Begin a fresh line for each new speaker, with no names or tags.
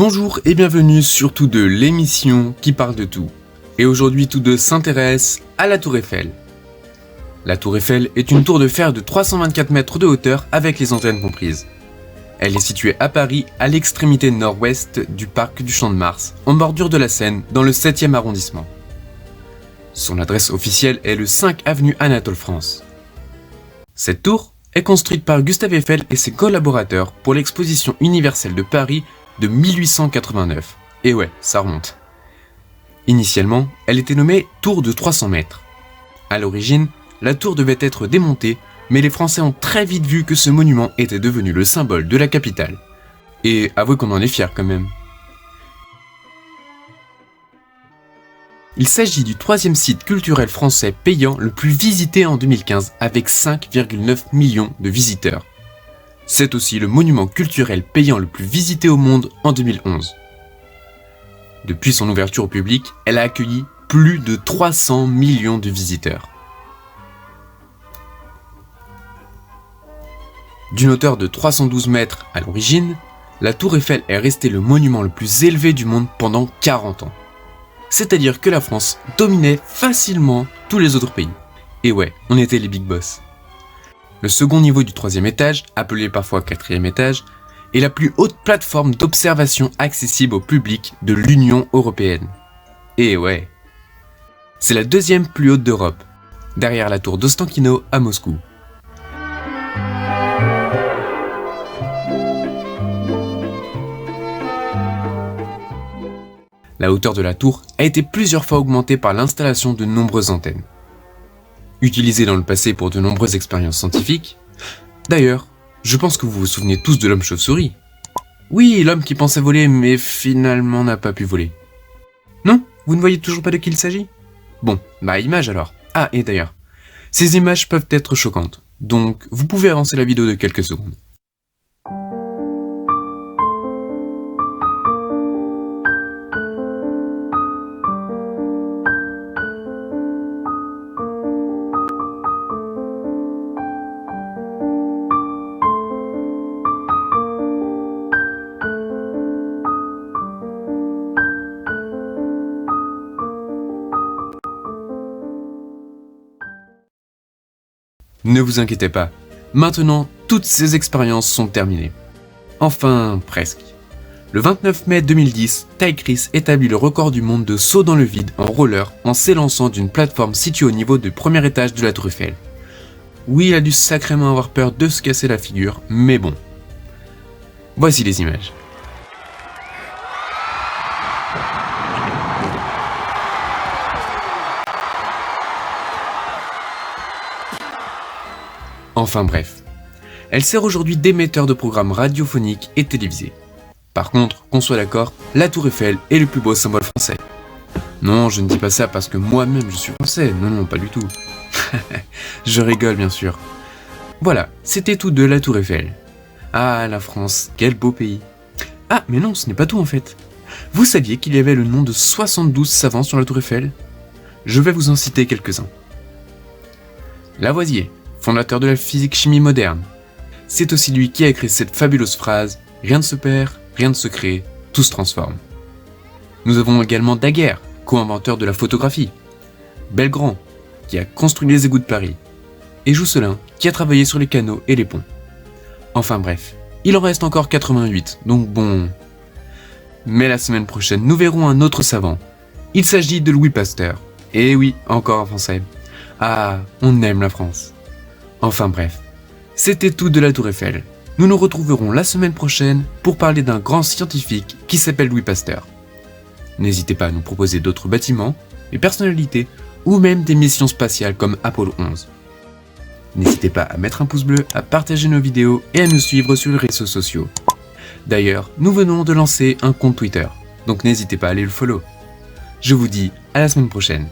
Bonjour et bienvenue sur Tout Deux, l'émission qui parle de tout. Et aujourd'hui, Tout Deux s'intéresse à la Tour Eiffel. La Tour Eiffel est une tour de fer de 324 mètres de hauteur avec les antennes comprises. Elle est située à Paris, à l'extrémité nord-ouest du parc du Champ de Mars, en bordure de la Seine, dans le 7e arrondissement. Son adresse officielle est le 5 avenue Anatole France. Cette tour est construite par Gustave Eiffel et ses collaborateurs pour l'exposition universelle de Paris de 1889. Et ouais, ça remonte. Initialement, elle était nommée Tour de 300 mètres. À l'origine, la tour devait être démontée, mais les Français ont très vite vu que ce monument était devenu le symbole de la capitale. Et avouez qu'on en est fiers quand même. Il s'agit du 3e site culturel français payant le plus visité en 2015 avec 5,9 millions de visiteurs. C'est aussi le monument culturel payant le plus visité au monde en 2011. Depuis son ouverture au public, elle a accueilli plus de 300 millions de visiteurs. D'une hauteur de 312 mètres à l'origine, la Tour Eiffel est restée le monument le plus élevé du monde pendant 40 ans. C'est-à-dire que la France dominait facilement tous les autres pays. Et ouais, on était les big boss. Le second niveau du 3e étage, appelé parfois 4e étage, est la plus haute plateforme d'observation accessible au public de l'Union européenne. Et ouais, c'est la 2e plus haute d'Europe, derrière la tour d'Ostankino à Moscou. La hauteur de la tour a été plusieurs fois augmentée par l'installation de nombreuses antennes. Utilisées dans le passé pour de nombreuses expériences scientifiques. D'ailleurs, je pense que vous vous souvenez tous de l'homme chauve-souris. Oui, l'homme qui pensait voler mais finalement n'a pas pu voler. Non ? Vous ne voyez toujours pas de qui il s'agit ? Bon, image alors. Ah, et d'ailleurs, ces images peuvent être choquantes, donc vous pouvez avancer la vidéo de quelques secondes. Ne vous inquiétez pas, maintenant toutes ces expériences sont terminées. Enfin, presque. Le 29 mai 2010, Ty Chris établit le record du monde de saut dans le vide en roller en s'élançant d'une plateforme située au niveau du premier étage de la Tour Eiffel. Oui, il a dû sacrément avoir peur de se casser la figure, mais bon. Voici les images. Enfin bref, elle sert aujourd'hui d'émetteur de programmes radiophoniques et télévisés. Par contre, qu'on soit d'accord, la Tour Eiffel est le plus beau symbole français. Non, je ne dis pas ça parce que moi-même je suis français, non, pas du tout. Je rigole bien sûr. Voilà, c'était tout de la Tour Eiffel. Ah, la France, quel beau pays. Ah, mais non, ce n'est pas tout en fait. Vous saviez qu'il y avait le nom de 72 savants sur la Tour Eiffel ? Je vais vous en citer quelques-uns. Lavoisier, fondateur de la physique-chimie moderne. C'est aussi lui qui a écrit cette fabuleuse phrase « Rien ne se perd, rien ne se crée, tout se transforme ». Nous avons également Daguerre, co-inventeur de la photographie. Belgrand, qui a construit les égouts de Paris. Et Jousselin, qui a travaillé sur les canaux et les ponts. Enfin bref, il en reste encore 88, donc bon... Mais la semaine prochaine, nous verrons un autre savant. Il s'agit de Louis Pasteur. Et oui, encore un Français. Ah, on aime la France. Enfin bref, c'était tout de la Tour Eiffel. Nous nous retrouverons la semaine prochaine pour parler d'un grand scientifique qui s'appelle Louis Pasteur. N'hésitez pas à nous proposer d'autres bâtiments, des personnalités ou même des missions spatiales comme Apollo 11. N'hésitez pas à mettre un pouce bleu, à partager nos vidéos et à nous suivre sur les réseaux sociaux. D'ailleurs, nous venons de lancer un compte Twitter, donc n'hésitez pas à aller le follow. Je vous dis à la semaine prochaine.